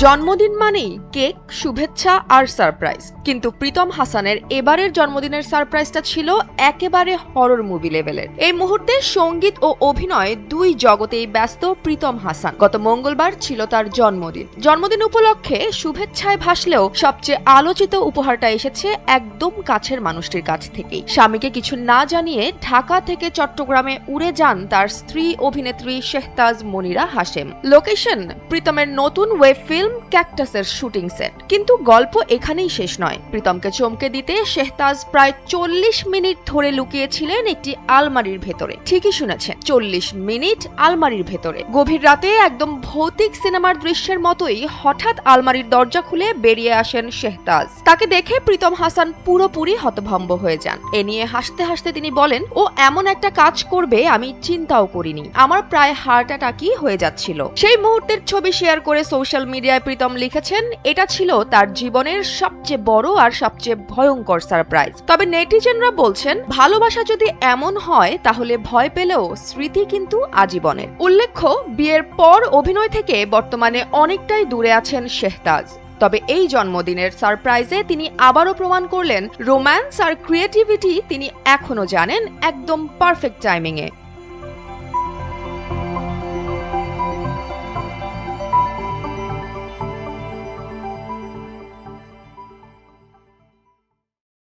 জন্মদিন মানেই কেক, শুভেচ্ছা আর সারপ্রাইজ, কিন্তু প্রীতম হাসানের এবারের জন্মদিনের সারপ্রাইজটা ছিল একেবারে হরর মুভি লেভেলের। এই মুহূর্তে সঙ্গীত ও অভিনয় দুই জগতেই ব্যস্ত প্রীতম হাসান। গত মঙ্গলবার ছিল তার জন্মদিন উপলক্ষে শুভেচ্ছায় ভাসলেও সবচেয়ে আলোচিত উপহারটা এসেছে একদম কাছের মানুষটির কাছ থেকেই। স্বামীকে কিছু না জানিয়ে ঢাকা থেকে চট্টগ্রামে উড়ে যান তার স্ত্রী অভিনেত্রী শেহতাজ মনিরা হাশেম। লোকেশন প্রীতমের নতুন ওয়েব ফিল্ম ক্যাকটাসের শুটিং সেট। কিন্তু গল্প এখানেই শেষ নয়। প্রীতমকে চমকে দিতে শেহতাজ প্রায় 40 মিনিট ধরে লুকিয়েছিলেন একটি আলমারির ভেতরে। ঠিকই শুনেছেন, 40 মিনিট আলমারির ভেতরে। গভীর রাতে একদম ভৌতিক সিনেমার দৃশ্যের মতোই হঠাৎ আলমারির দরজা খুলে বেরিয়ে আসেন শেহতাজ। তাকে দেখে প্রীতম হাসান পুরোপুরি হতভম্ব হয়ে যান। এ নিয়ে হাসতে হাসতে তিনি বলেন, ও এমন একটা কাজ করবে আমি চিন্তাও করিনি। আমার প্রায় হার্ট অ্যাটাকই হয়ে যাচ্ছিল। সেই মুহূর্তের ছবি শেয়ার করে সোশ্যাল মিডিয়ায় প্রীতম লিখেছেন, এটা ছিল তার জীবনের সবচেয়ে বড় আর সবচেয়ে ভয়ঙ্কর সারপ্রাইজ। তবে নেটিজেনরা বলছেন, ভালোবাসা যদি এমন হয় তাহলে ভয় পেলেও স্মৃতি কিন্তু আজীবনের। উল্লেখ্য, বিয়ের পর অভিনয় থেকে বর্তমানে অনেকটাই দূরে আছেন শেহতাজ। তবে এই জন্মদিনের সারপ্রাইজে তিনি আবারও প্রমাণ করলেন, রোম্যান্স আর ক্রিয়েটিভিটি তিনি এখনো জানেন একদম পারফেক্ট টাইমিংয়ে।